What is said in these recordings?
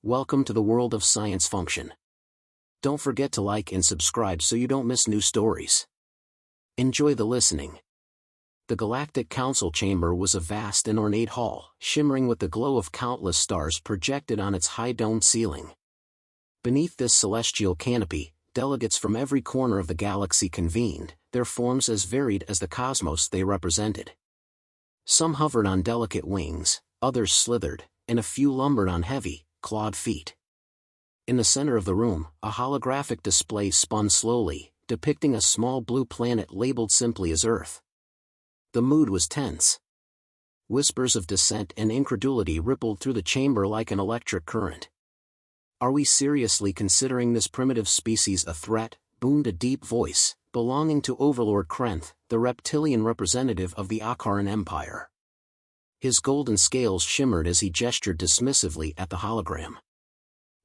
Welcome to the world of science function. Don't forget to like and subscribe so you don't miss new stories. Enjoy the listening. The Galactic Council Chamber was a vast and ornate hall, shimmering with the glow of countless stars projected on its high-domed ceiling. Beneath this celestial canopy, delegates from every corner of the galaxy convened, their forms as varied as the cosmos they represented. Some hovered on delicate wings, others slithered, and a few lumbered on heavy, clawed feet. In the center of the room, a holographic display spun slowly, depicting a small blue planet labeled simply as Earth. The mood was tense. Whispers of dissent and incredulity rippled through the chamber like an electric current. "Are we seriously considering this primitive species a threat?" boomed a deep voice, belonging to Overlord Krenth, the reptilian representative of the Akaran Empire. His golden scales shimmered as he gestured dismissively at the hologram.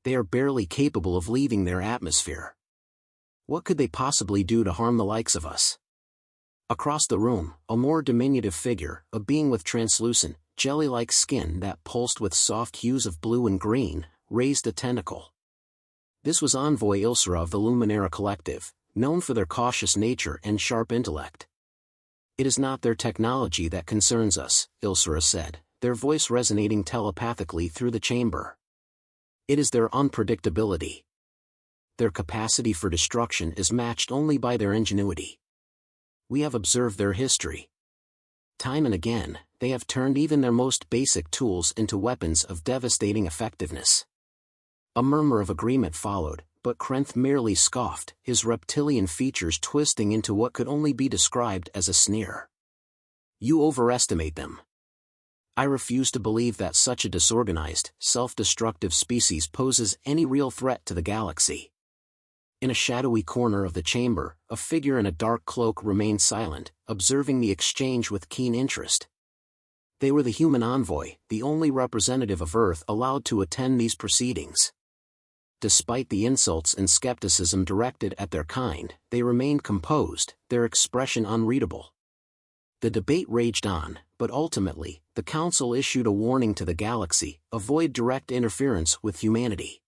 "They are barely capable of leaving their atmosphere. What could they possibly do to harm the likes of us?" Across the room, a more diminutive figure, a being with translucent, jelly-like skin that pulsed with soft hues of blue and green, raised a tentacle. This was Envoy Ilsra of the Luminera Collective, known for their cautious nature and sharp intellect. "It is not their technology that concerns us," Ilsra said, their voice resonating telepathically through the chamber. "It is their unpredictability. Their capacity for destruction is matched only by their ingenuity. We have observed their history. Time and again, they have turned even their most basic tools into weapons of devastating effectiveness." A murmur of agreement followed, but Krenth merely scoffed, his reptilian features twisting into what could only be described as a sneer. "You overestimate them. I refuse to believe that such a disorganized, self-destructive species poses any real threat to the galaxy." In a shadowy corner of the chamber, a figure in a dark cloak remained silent, observing the exchange with keen interest. They were the human envoy, the only representative of Earth allowed to attend these proceedings. Despite the insults and skepticism directed at their kind, they remained composed, their expression unreadable. The debate raged on, but ultimately, the Council issued a warning to the galaxy: avoid direct interference with humanity.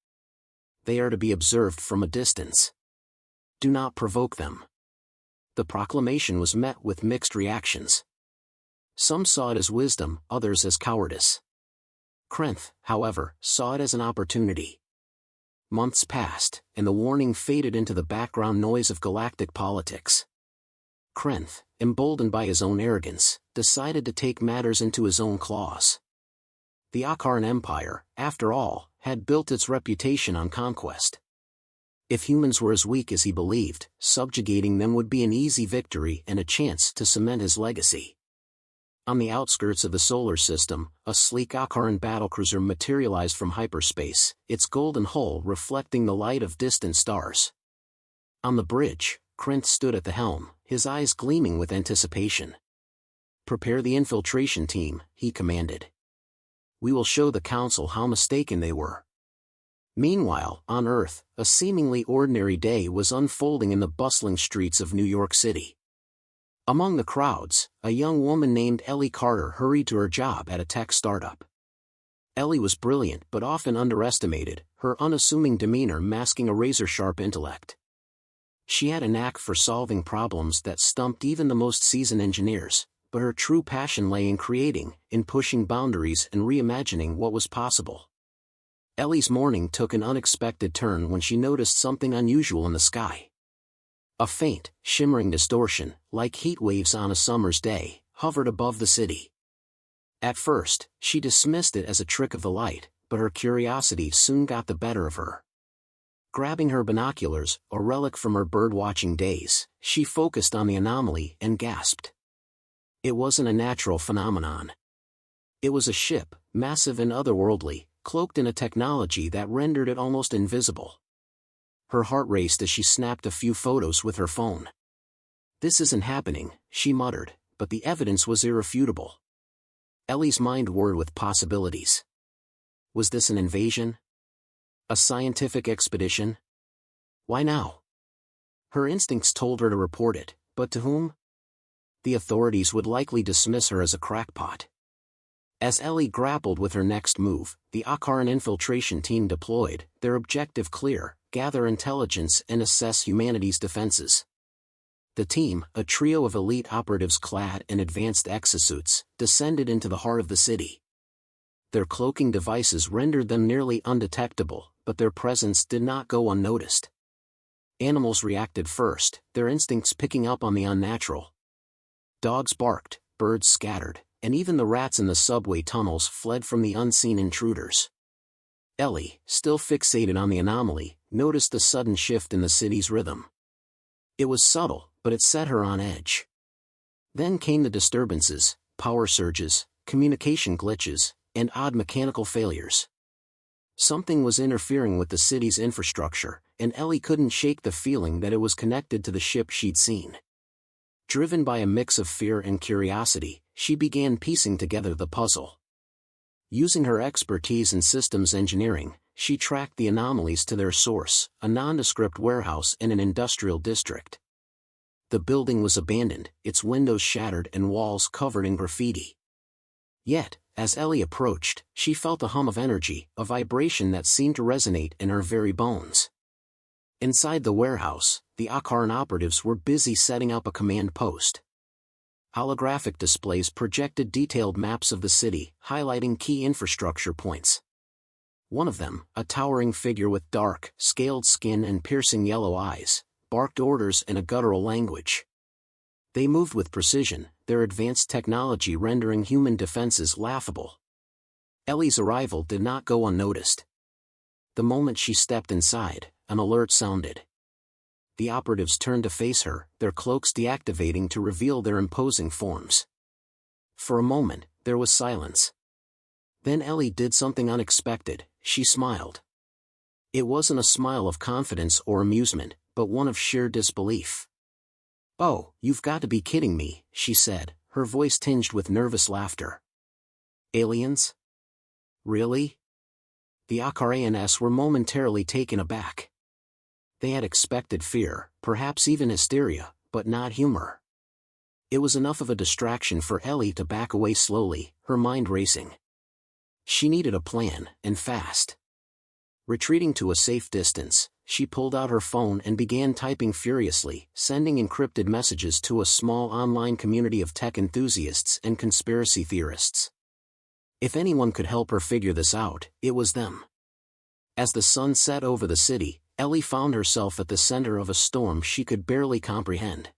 They are to be observed from a distance. Do not provoke them. The proclamation was met with mixed reactions. Some saw it as wisdom, others as cowardice. Krenth, however, saw it as an opportunity. Months passed, and the warning faded into the background noise of galactic politics. Krenth, emboldened by his own arrogance, decided to take matters into his own claws. The Akaran Empire, after all, had built its reputation on conquest. If humans were as weak as he believed, subjugating them would be an easy victory and a chance to cement his legacy. On the outskirts of the solar system, a sleek Akaran battlecruiser materialized from hyperspace, its golden hull reflecting the light of distant stars. On the bridge, Krenth stood at the helm, his eyes gleaming with anticipation. "Prepare the infiltration team," he commanded. "We will show the Council how mistaken they were." Meanwhile, on Earth, a seemingly ordinary day was unfolding in the bustling streets of New York City. Among the crowds, a young woman named Ellie Carter hurried to her job at a tech startup. Ellie was brilliant but often underestimated, her unassuming demeanor masking a razor-sharp intellect. She had a knack for solving problems that stumped even the most seasoned engineers, but her true passion lay in creating, in pushing boundaries and reimagining what was possible. Ellie's morning took an unexpected turn when she noticed something unusual in the sky. A faint, shimmering distortion, like heat waves on a summer's day, hovered above the city. At first, she dismissed it as a trick of the light, but her curiosity soon got the better of her. Grabbing her binoculars, a relic from her bird-watching days, she focused on the anomaly and gasped. It wasn't a natural phenomenon. It was a ship, massive and otherworldly, cloaked in a technology that rendered it almost invisible. Her heart raced as she snapped a few photos with her phone. "This isn't happening," she muttered, but the evidence was irrefutable. Ellie's mind whirred with possibilities. Was this an invasion? A scientific expedition? Why now? Her instincts told her to report it, but to whom? The authorities would likely dismiss her as a crackpot. As Ellie grappled with her next move, the Akaran infiltration team deployed, their objective clear: gather intelligence and assess humanity's defenses. The team, a trio of elite operatives clad in advanced exosuits, descended into the heart of the city. Their cloaking devices rendered them nearly undetectable, but their presence did not go unnoticed. Animals reacted first, their instincts picking up on the unnatural. Dogs barked, birds scattered, and even the rats in the subway tunnels fled from the unseen intruders. Ellie, still fixated on the anomaly, noticed the sudden shift in the city's rhythm. It was subtle, but it set her on edge. Then came the disturbances: power surges, communication glitches, and odd mechanical failures. Something was interfering with the city's infrastructure, and Ellie couldn't shake the feeling that it was connected to the ship she'd seen. Driven by a mix of fear and curiosity, she began piecing together the puzzle. Using her expertise in systems engineering, she tracked the anomalies to their source: a nondescript warehouse in an industrial district. The building was abandoned, its windows shattered and walls covered in graffiti. Yet, as Ellie approached, she felt a hum of energy, a vibration that seemed to resonate in her very bones. Inside the warehouse, the Akaran operatives were busy setting up a command post. Holographic displays projected detailed maps of the city, highlighting key infrastructure points. One of them, a towering figure with dark, scaled skin and piercing yellow eyes, barked orders in a guttural language. They moved with precision, their advanced technology rendering human defenses laughable. Ellie's arrival did not go unnoticed. The moment she stepped inside, an alert sounded. The operatives turned to face her, their cloaks deactivating to reveal their imposing forms. For a moment, there was silence. Then Ellie did something unexpected: she smiled. It wasn't a smile of confidence or amusement, but one of sheer disbelief. "Oh, you've got to be kidding me," she said, her voice tinged with nervous laughter. "Aliens? Really?" The Akarans were momentarily taken aback. They had expected fear, perhaps even hysteria, but not humor. It was enough of a distraction for Ellie to back away slowly, her mind racing. She needed a plan, and fast. Retreating to a safe distance, she pulled out her phone and began typing furiously, sending encrypted messages to a small online community of tech enthusiasts and conspiracy theorists. If anyone could help her figure this out, it was them. As the sun set over the city, Ellie found herself at the center of a storm she could barely comprehend.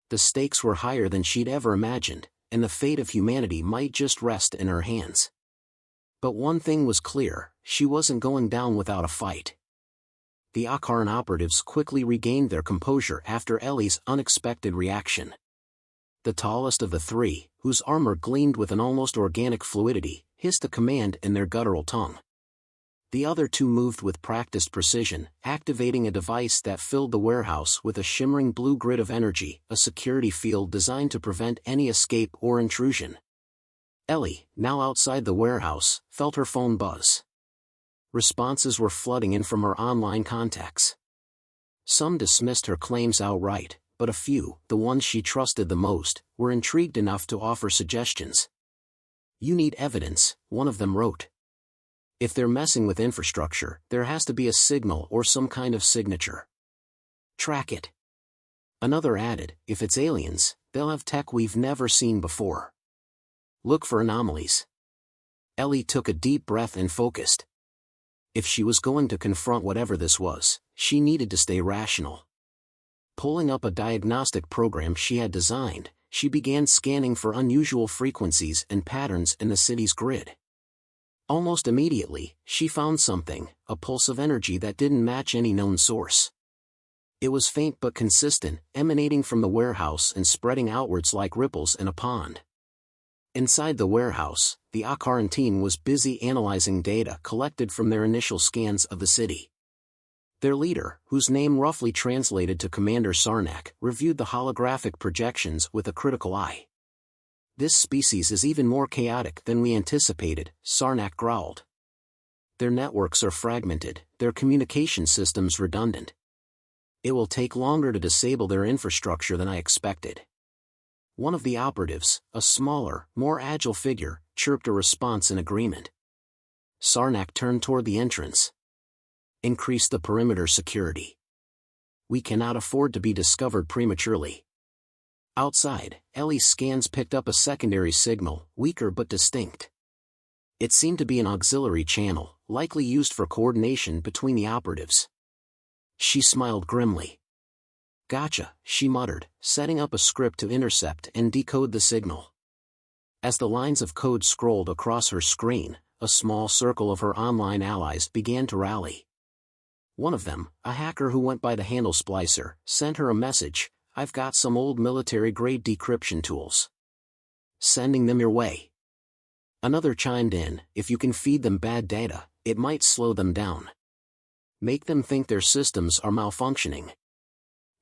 The stakes were higher than she'd ever imagined, and the fate of humanity might just rest in her hands. But one thing was clear: she wasn't going down without a fight. The Akaran operatives quickly regained their composure after Ellie's unexpected reaction. The tallest of the three, whose armor gleamed with an almost organic fluidity, hissed a command in their guttural tongue. The other two moved with practiced precision, activating a device that filled the warehouse with a shimmering blue grid of energy, a security field designed to prevent any escape or intrusion. Ellie, now outside the warehouse, felt her phone buzz. Responses were flooding in from her online contacts. Some dismissed her claims outright, but a few, the ones she trusted the most, were intrigued enough to offer suggestions. "You need evidence," one of them wrote. "If they're messing with infrastructure, there has to be a signal or some kind of signature. Track it." Another added, "If it's aliens, they'll have tech we've never seen before. Look for anomalies." Ellie took a deep breath and focused. If she was going to confront whatever this was, she needed to stay rational. Pulling up a diagnostic program she had designed, she began scanning for unusual frequencies and patterns in the city's grid. Almost immediately, she found something: a pulse of energy that didn't match any known source. It was faint but consistent, emanating from the warehouse and spreading outwards like ripples in a pond. Inside the warehouse, the Akaran team was busy analyzing data collected from their initial scans of the city. Their leader, whose name roughly translated to Commander Sarnak, reviewed the holographic projections with a critical eye. "This species is even more chaotic than we anticipated," Sarnak growled. "Their networks are fragmented, their communication systems redundant. It will take longer to disable their infrastructure than I expected." One of the operatives, a smaller, more agile figure, chirped a response in agreement. Sarnak turned toward the entrance. Increase the perimeter security. We cannot afford to be discovered prematurely. Outside, Ellie's scans picked up a secondary signal, weaker but distinct. It seemed to be an auxiliary channel, likely used for coordination between the operatives. She smiled grimly. Gotcha, she muttered, setting up a script to intercept and decode the signal. As the lines of code scrolled across her screen, a small circle of her online allies began to rally. One of them, a hacker who went by the handle Splicer, sent her a message, "I've got some old military-grade decryption tools. Sending them your way." Another chimed in, "If you can feed them bad data, it might slow them down. Make them think their systems are malfunctioning."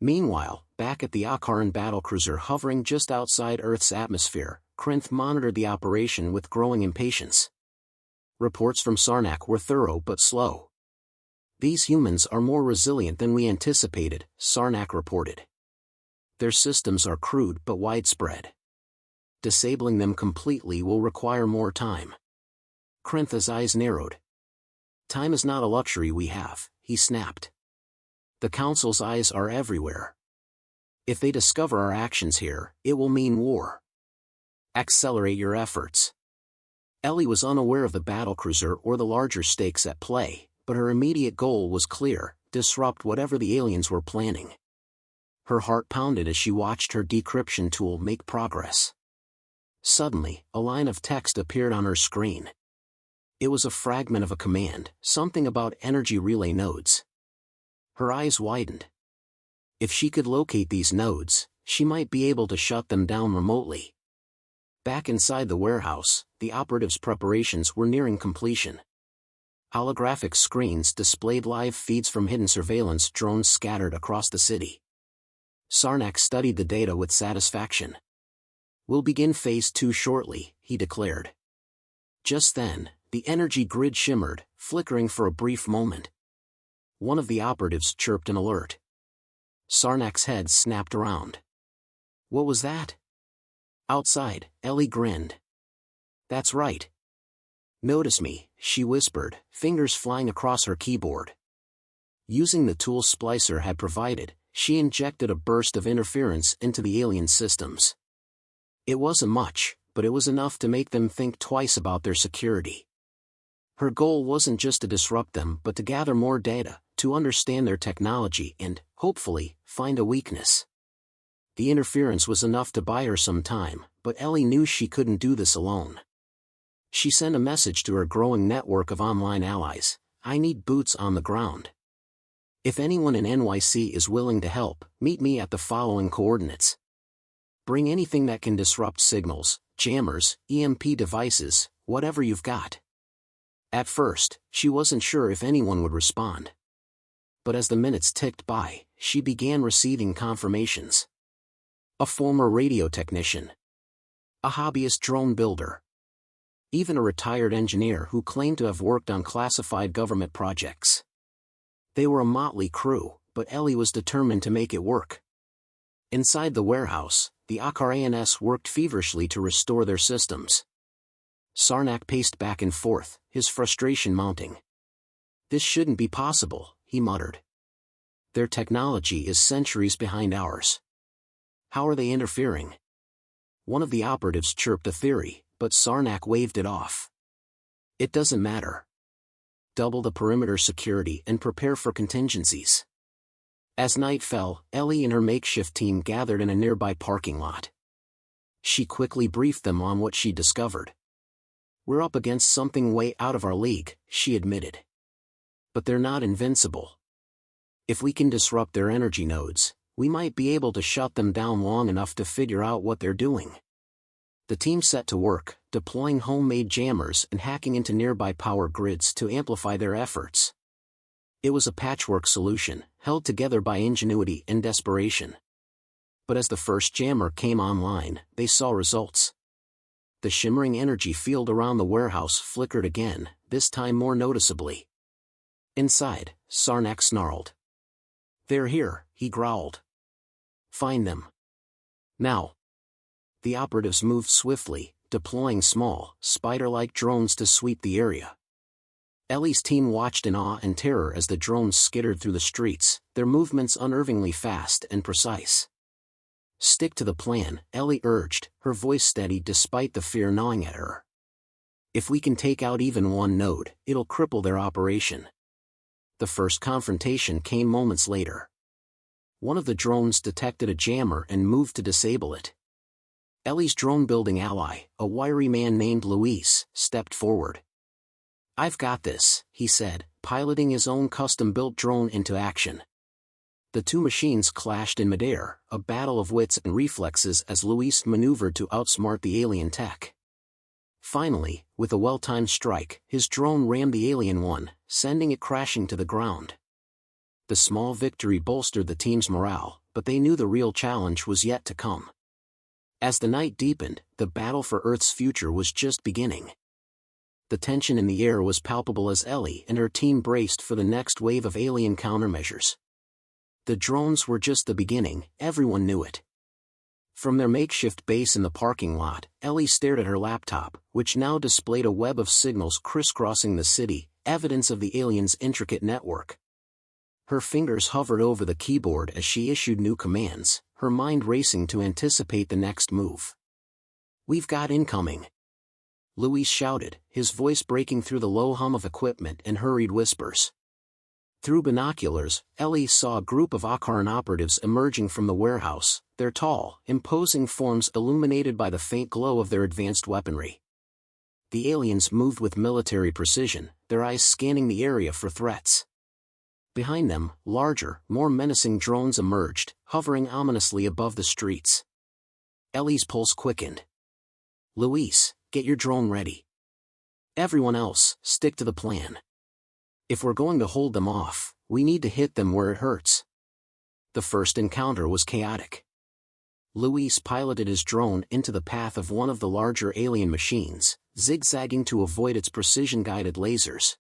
Meanwhile, back at the Akaran battlecruiser hovering just outside Earth's atmosphere, Krinth monitored the operation with growing impatience. Reports from Sarnak were thorough but slow. "These humans are more resilient than we anticipated," Sarnak reported. "Their systems are crude but widespread. Disabling them completely will require more time." Krinth's eyes narrowed. "Time is not a luxury we have," he snapped. "The Council's eyes are everywhere. If they discover our actions here, it will mean war. Accelerate your efforts." Ellie was unaware of the battlecruiser or the larger stakes at play, but her immediate goal was clear: disrupt whatever the aliens were planning. Her heart pounded as she watched her decryption tool make progress. Suddenly, a line of text appeared on her screen. It was a fragment of a command, something about energy relay nodes. Her eyes widened. If she could locate these nodes, she might be able to shut them down remotely. Back inside the warehouse, the operatives' preparations were nearing completion. Holographic screens displayed live feeds from hidden surveillance drones scattered across the city. Sarnak studied the data with satisfaction. "We'll begin Phase 2 shortly," he declared. Just then, the energy grid shimmered, flickering for a brief moment. One of the operatives chirped an alert. Sarnak's head snapped around. What was that? Outside, Ellie grinned. "That's right. Notice me," she whispered, fingers flying across her keyboard. Using the tool Splicer had provided, she injected a burst of interference into the alien systems. It wasn't much, but it was enough to make them think twice about their security. Her goal wasn't just to disrupt them but to gather more data, to understand their technology and, hopefully, find a weakness. The interference was enough to buy her some time, but Ellie knew she couldn't do this alone. She sent a message to her growing network of online allies: "I need boots on the ground. If anyone in NYC is willing to help, meet me at the following coordinates. Bring anything that can disrupt signals, jammers, EMP devices, whatever you've got." At first, she wasn't sure if anyone would respond. But as the minutes ticked by, she began receiving confirmations. A former radio technician. A hobbyist drone builder. Even a retired engineer who claimed to have worked on classified government projects. They were a motley crew, but Ellie was determined to make it work. Inside the warehouse, the Akarans worked feverishly to restore their systems. Sarnak paced back and forth, his frustration mounting. "This shouldn't be possible," he muttered. "Their technology is centuries behind ours. How are they interfering?" One of the operatives chirped a theory, but Sarnak waved it off. "It doesn't matter. Double the perimeter security and prepare for contingencies." As night fell, Ellie and her makeshift team gathered in a nearby parking lot. She quickly briefed them on what she discovered. "We're up against something way out of our league," she admitted. "But they're not invincible. If we can disrupt their energy nodes, we might be able to shut them down long enough to figure out what they're doing." The team set to work, deploying homemade jammers and hacking into nearby power grids to amplify their efforts. It was a patchwork solution, held together by ingenuity and desperation. But as the first jammer came online, they saw results. The shimmering energy field around the warehouse flickered again, this time more noticeably. Inside, Sarnak snarled. "They're here," he growled. "Find them. Now." The operatives moved swiftly, deploying small, spider-like drones to sweep the area. Ellie's team watched in awe and terror as the drones skittered through the streets, their movements unnervingly fast and precise. "Stick to the plan," Ellie urged, her voice steady despite the fear gnawing at her. "If we can take out even one node, it'll cripple their operation." The first confrontation came moments later. One of the drones detected a jammer and moved to disable it. Ellie's drone-building ally, a wiry man named Luis, stepped forward. "I've got this," he said, piloting his own custom-built drone into action. The two machines clashed in midair, a battle of wits and reflexes as Luis maneuvered to outsmart the alien tech. Finally, with a well-timed strike, his drone rammed the alien one, sending it crashing to the ground. The small victory bolstered the team's morale, but they knew the real challenge was yet to come. As the night deepened, the battle for Earth's future was just beginning. The tension in the air was palpable as Ellie and her team braced for the next wave of alien countermeasures. The drones were just the beginning, everyone knew it. From their makeshift base in the parking lot, Ellie stared at her laptop, which now displayed a web of signals crisscrossing the city, evidence of the aliens' intricate network. Her fingers hovered over the keyboard as she issued new commands, her mind racing to anticipate the next move. "We've got incoming," Luis shouted, his voice breaking through the low hum of equipment and hurried whispers. Through binoculars, Ellie saw a group of Akaran operatives emerging from the warehouse, their tall, imposing forms illuminated by the faint glow of their advanced weaponry. The aliens moved with military precision, their eyes scanning the area for threats. Behind them, larger, more menacing drones emerged, hovering ominously above the streets. Ellie's pulse quickened. "Luis, get your drone ready. Everyone else, stick to the plan. If we're going to hold them off, we need to hit them where it hurts." The first encounter was chaotic. Luis piloted his drone into the path of one of the larger alien machines, zigzagging to avoid its precision-guided lasers.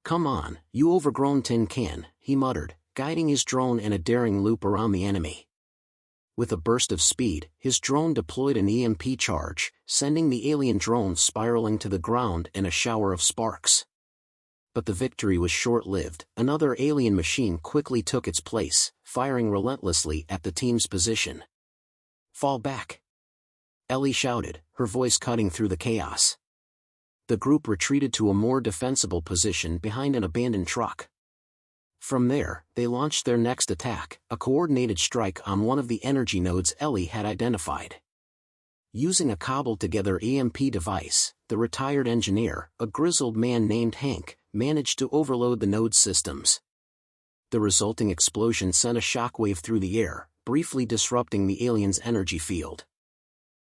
"Come on, you overgrown tin can," he muttered, guiding his drone in a daring loop around the enemy. With a burst of speed, his drone deployed an EMP charge, sending the alien drone spiraling to the ground in a shower of sparks. But the victory was short-lived. Another alien machine quickly took its place, firing relentlessly at the team's position. "Fall back!" Ellie shouted, her voice cutting through the chaos. The group retreated to a more defensible position behind an abandoned truck. From there, they launched their next attack, a coordinated strike on one of the energy nodes Ellie had identified. Using a cobbled-together EMP device, the retired engineer, a grizzled man named Hank, managed to overload the node's systems. The resulting explosion sent a shockwave through the air, briefly disrupting the alien's energy field.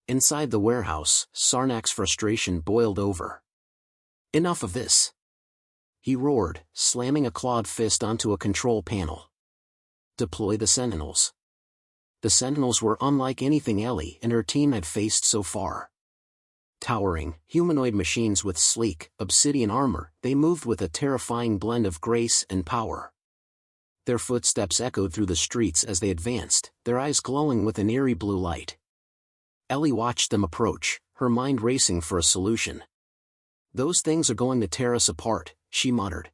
Inside the warehouse, Sarnak's frustration boiled over. "Enough of this!" he roared, slamming a clawed fist onto a control panel. "Deploy the Sentinels." The Sentinels were unlike anything Ellie and her team had faced so far. Towering, humanoid machines with sleek, obsidian armor, they moved with a terrifying blend of grace and power. Their footsteps echoed through the streets as they advanced, their eyes glowing with an eerie blue light. Ellie watched them approach, her mind racing for a solution. "Those things are going to tear us apart," she muttered.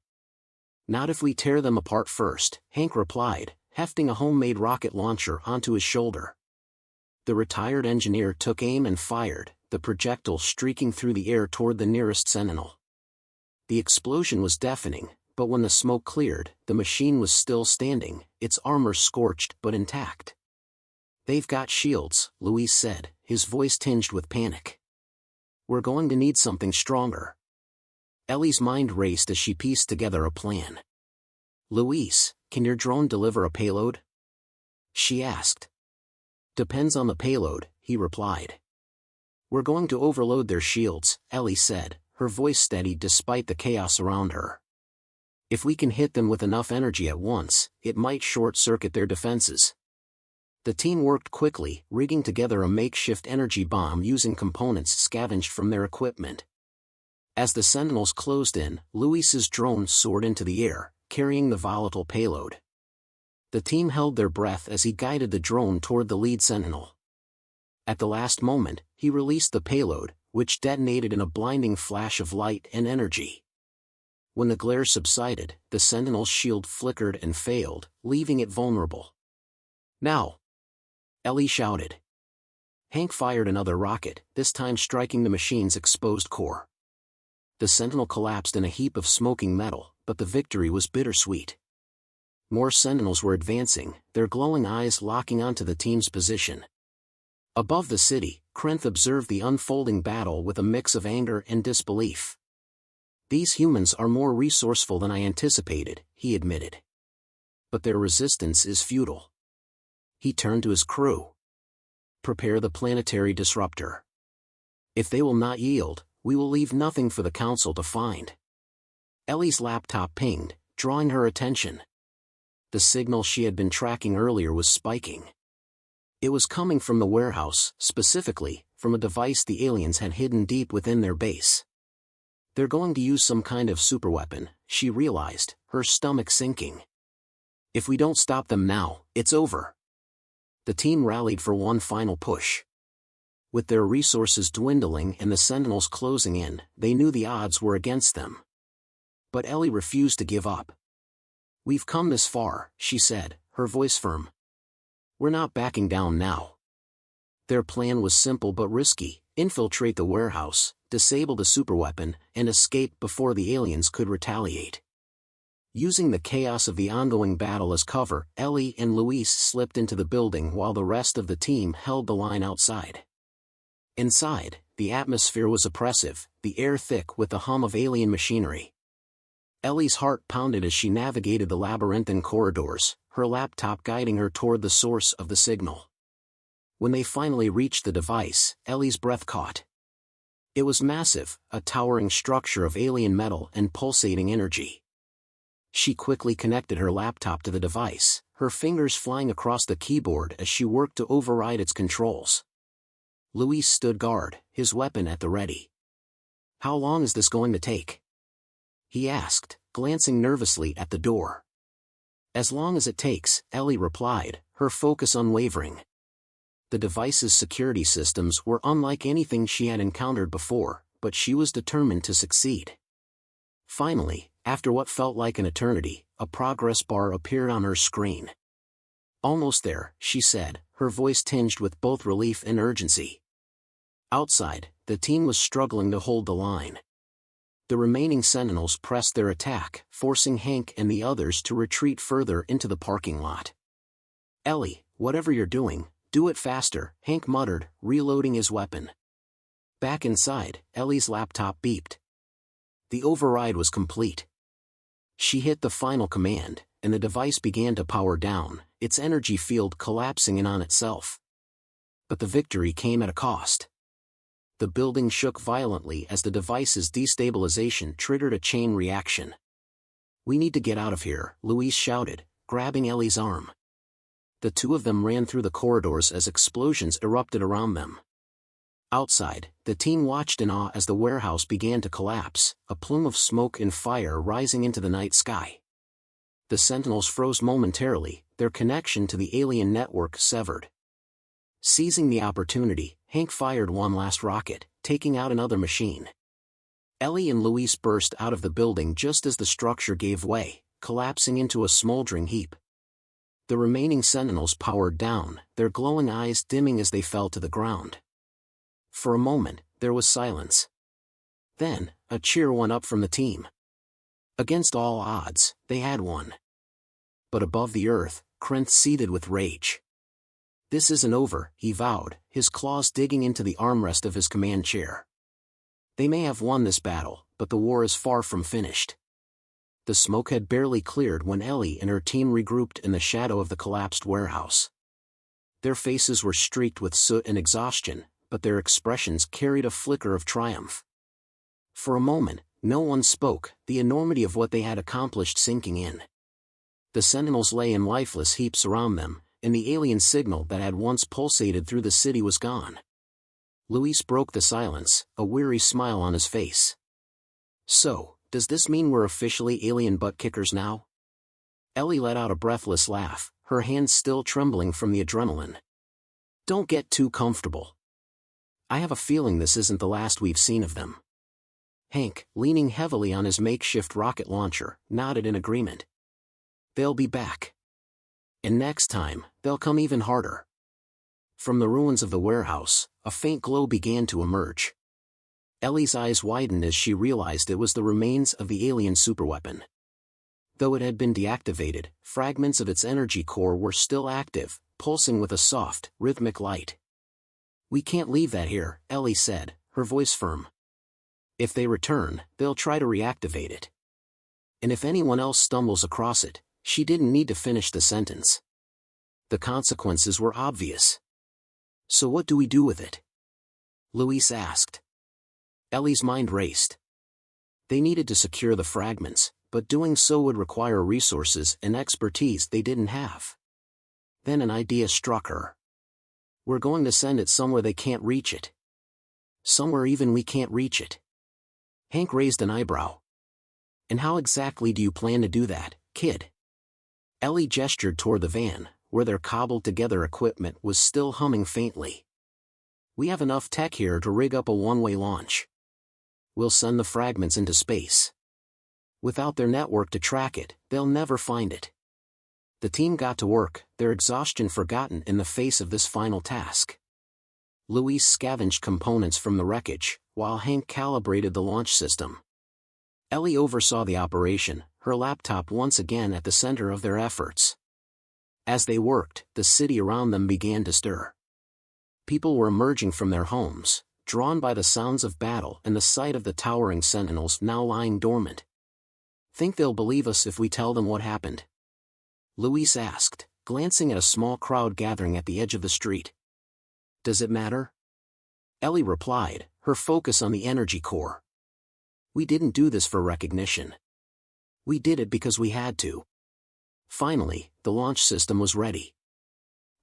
"Not if we tear them apart first," Hank replied, hefting a homemade rocket launcher onto his shoulder. The retired engineer took aim and fired, the projectile streaking through the air toward the nearest Sentinel. The explosion was deafening, but when the smoke cleared, the machine was still standing, its armor scorched but intact. "They've got shields," Luis said, his voice tinged with panic. "We're going to need something stronger." Ellie's mind raced as she pieced together a plan. "Luis, can your drone deliver a payload?" she asked. "Depends on the payload," he replied. "We're going to overload their shields," Ellie said, her voice steady despite the chaos around her. "If we can hit them with enough energy at once, it might short-circuit their defenses." The team worked quickly, rigging together a makeshift energy bomb using components scavenged from their equipment. As the Sentinels closed in, Luis's drone soared into the air, carrying the volatile payload. The team held their breath as he guided the drone toward the lead Sentinel. At the last moment, he released the payload, which detonated in a blinding flash of light and energy. When the glare subsided, the Sentinel's shield flickered and failed, leaving it vulnerable. "Now!" Ellie shouted. Hank fired another rocket, this time striking the machine's exposed core. The Sentinel collapsed in a heap of smoking metal, but the victory was bittersweet. More Sentinels were advancing, their glowing eyes locking onto the team's position. Above the city, Krenth observed the unfolding battle with a mix of anger and disbelief. "These humans are more resourceful than I anticipated," he admitted. "But their resistance is futile." He turned to his crew. "Prepare the planetary disruptor. If they will not yield, we will leave nothing for the Council to find." Ellie's laptop pinged, drawing her attention. The signal she had been tracking earlier was spiking. It was coming from the warehouse, specifically, from a device the aliens had hidden deep within their base. "They're going to use some kind of superweapon," she realized, her stomach sinking. "If we don't stop them now, it's over." The team rallied for one final push. With their resources dwindling and the Sentinels closing in, they knew the odds were against them. But Ellie refused to give up. "We've come this far," she said, her voice firm. "We're not backing down now." Their plan was simple but risky: infiltrate the warehouse, disable the superweapon, and escape before the aliens could retaliate. Using the chaos of the ongoing battle as cover, Ellie and Luis slipped into the building while the rest of the team held the line outside. Inside, the atmosphere was oppressive, the air thick with the hum of alien machinery. Ellie's heart pounded as she navigated the labyrinthine corridors, her laptop guiding her toward the source of the signal. When they finally reached the device, Ellie's breath caught. It was massive, a towering structure of alien metal and pulsating energy. She quickly connected her laptop to the device, her fingers flying across the keyboard as she worked to override its controls. Luis stood guard, his weapon at the ready. "How long is this going to take?" he asked, glancing nervously at the door. "As long as it takes," Ellie replied, her focus unwavering. The device's security systems were unlike anything she had encountered before, but she was determined to succeed. Finally, after what felt like an eternity, a progress bar appeared on her screen. "Almost there," she said, her voice tinged with both relief and urgency. Outside, the team was struggling to hold the line. The remaining Sentinels pressed their attack, forcing Hank and the others to retreat further into the parking lot. "Ellie, whatever you're doing, do it faster," Hank muttered, reloading his weapon. Back inside, Ellie's laptop beeped. The override was complete. She hit the final command, and the device began to power down, its energy field collapsing in on itself. But the victory came at a cost. The building shook violently as the device's destabilization triggered a chain reaction. "We need to get out of here," Luis shouted, grabbing Ellie's arm. The two of them ran through the corridors as explosions erupted around them. Outside, the team watched in awe as the warehouse began to collapse, a plume of smoke and fire rising into the night sky. The Sentinels froze momentarily, their connection to the alien network severed. Seizing the opportunity, Hank fired one last rocket, taking out another machine. Ellie and Luis burst out of the building just as the structure gave way, collapsing into a smoldering heap. The remaining Sentinels powered down, their glowing eyes dimming as they fell to the ground. For a moment, there was silence. Then, a cheer went up from the team. Against all odds, they had won. But above the earth, Krenth seethed with rage. "This isn't over," he vowed, his claws digging into the armrest of his command chair. "They may have won this battle, but the war is far from finished." The smoke had barely cleared when Ellie and her team regrouped in the shadow of the collapsed warehouse. Their faces were streaked with soot and exhaustion, but their expressions carried a flicker of triumph. For a moment, no one spoke, the enormity of what they had accomplished sinking in. The Sentinels lay in lifeless heaps around them, and the alien signal that had once pulsated through the city was gone. Luis broke the silence, a weary smile on his face. "So, does this mean we're officially alien butt-kickers now?" Ellie let out a breathless laugh, her hands still trembling from the adrenaline. "Don't get too comfortable. I have a feeling this isn't the last we've seen of them. Hank, leaning heavily on his makeshift rocket launcher, nodded in agreement. They'll be back. And next time, they'll come even harder. From the ruins of the warehouse, a faint glow began to emerge. Ellie's eyes widened as she realized it was the remains of the alien superweapon. Though it had been deactivated, fragments of its energy core were still active, pulsing with a soft, rhythmic light. We can't leave that here, Ellie said, her voice firm. If they return, they'll try to reactivate it. And if anyone else stumbles across it, she didn't need to finish the sentence. The consequences were obvious. So what do we do with it? Louise asked. Ellie's mind raced. They needed to secure the fragments, but doing so would require resources and expertise they didn't have. Then an idea struck her. We're going to send it somewhere they can't reach it. Somewhere even we can't reach it. Hank raised an eyebrow. And how exactly do you plan to do that, kid? Ellie gestured toward the van, where their cobbled-together equipment was still humming faintly. We have enough tech here to rig up a one-way launch. We'll send the fragments into space. Without their network to track it, they'll never find it. The team got to work, their exhaustion forgotten in the face of this final task. Louise scavenged components from the wreckage, while Hank calibrated the launch system. Ellie oversaw the operation, her laptop once again at the center of their efforts. As they worked, the city around them began to stir. People were emerging from their homes, drawn by the sounds of battle and the sight of the towering sentinels now lying dormant. Think they'll believe us if we tell them what happened? Louise asked, glancing at a small crowd gathering at the edge of the street. Does it matter? Ellie replied, her focus on the energy core. We didn't do this for recognition. We did it because we had to. Finally, the launch system was ready.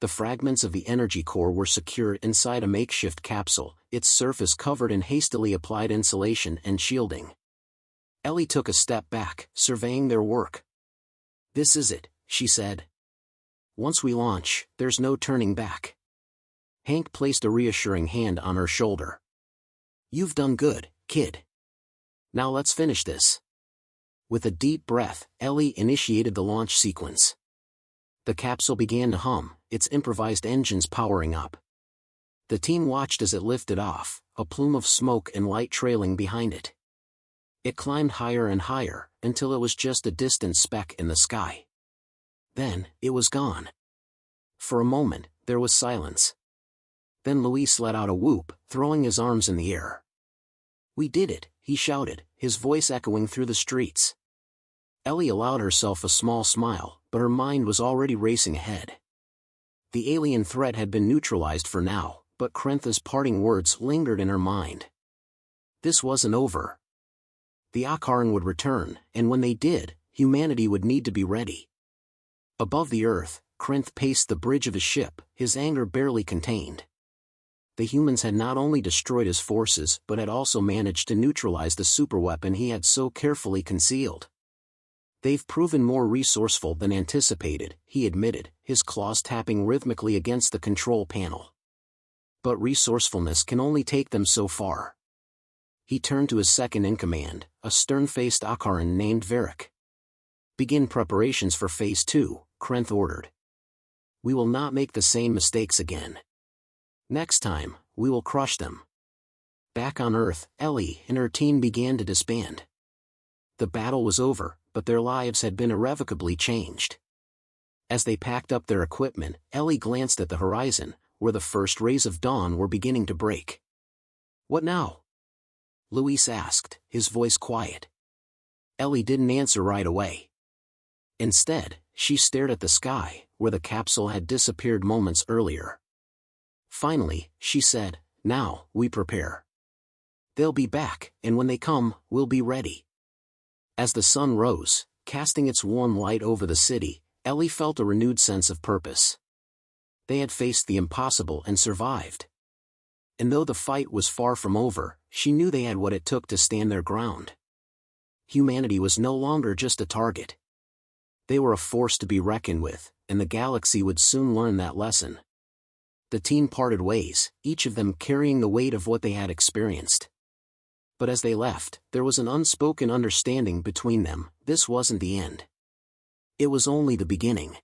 The fragments of the energy core were secured inside a makeshift capsule, its surface covered in hastily applied insulation and shielding. Ellie took a step back, surveying their work. This is it, she said. Once we launch, there's no turning back. Hank placed a reassuring hand on her shoulder. You've done good, kid. Now let's finish this. With a deep breath, Ellie initiated the launch sequence. The capsule began to hum, its improvised engines powering up. The team watched as it lifted off, a plume of smoke and light trailing behind it. It climbed higher and higher, until it was just a distant speck in the sky. Then, it was gone. For a moment, there was silence. Then Luis let out a whoop, throwing his arms in the air. We did it, he shouted, his voice echoing through the streets. Ellie allowed herself a small smile, but her mind was already racing ahead. The alien threat had been neutralized for now, but Krentha's parting words lingered in her mind. This wasn't over. The Akaran would return, and when they did, humanity would need to be ready. Above the earth, Krentha paced the bridge of his ship, his anger barely contained. The humans had not only destroyed his forces but had also managed to neutralize the superweapon he had so carefully concealed. They've proven more resourceful than anticipated, he admitted, his claws tapping rhythmically against the control panel. But resourcefulness can only take them so far. He turned to his second-in-command, a stern-faced Akaran named Varric. Begin preparations for Phase 2, Krentha ordered. We will not make the same mistakes again. Next time, we will crush them. Back on Earth, Ellie and her team began to disband. The battle was over, but their lives had been irrevocably changed. As they packed up their equipment, Ellie glanced at the horizon, where the first rays of dawn were beginning to break. What now? Luis asked, his voice quiet. Ellie didn't answer right away. Instead, she stared at the sky, where the capsule had disappeared moments earlier. Finally, she said, now, we prepare. They'll be back, and when they come, we'll be ready. As the sun rose, casting its warm light over the city, Ellie felt a renewed sense of purpose. They had faced the impossible and survived. And though the fight was far from over, she knew they had what it took to stand their ground. Humanity was no longer just a target. They were a force to be reckoned with, and the galaxy would soon learn that lesson. The team parted ways, each of them carrying the weight of what they had experienced. But as they left, there was an unspoken understanding between them: this wasn't the end. It was only the beginning.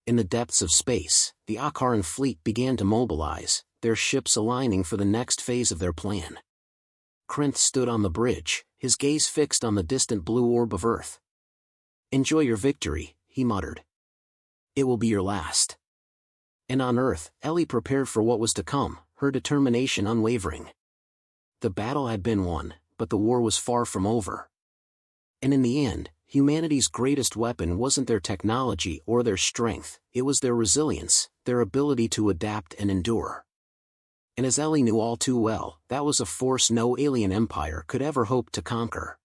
In the depths of space, the Akaran fleet began to mobilize, their ships aligning for the next phase of their plan. Krenth stood on the bridge, his gaze fixed on the distant blue orb of Earth. "Enjoy your victory," he muttered. "It will be your last." And on Earth, Ellie prepared for what was to come, her determination unwavering. The battle had been won, but the war was far from over. And in the end, humanity's greatest weapon wasn't their technology or their strength, it was their resilience, their ability to adapt and endure. And as Ellie knew all too well, that was a force no alien empire could ever hope to conquer.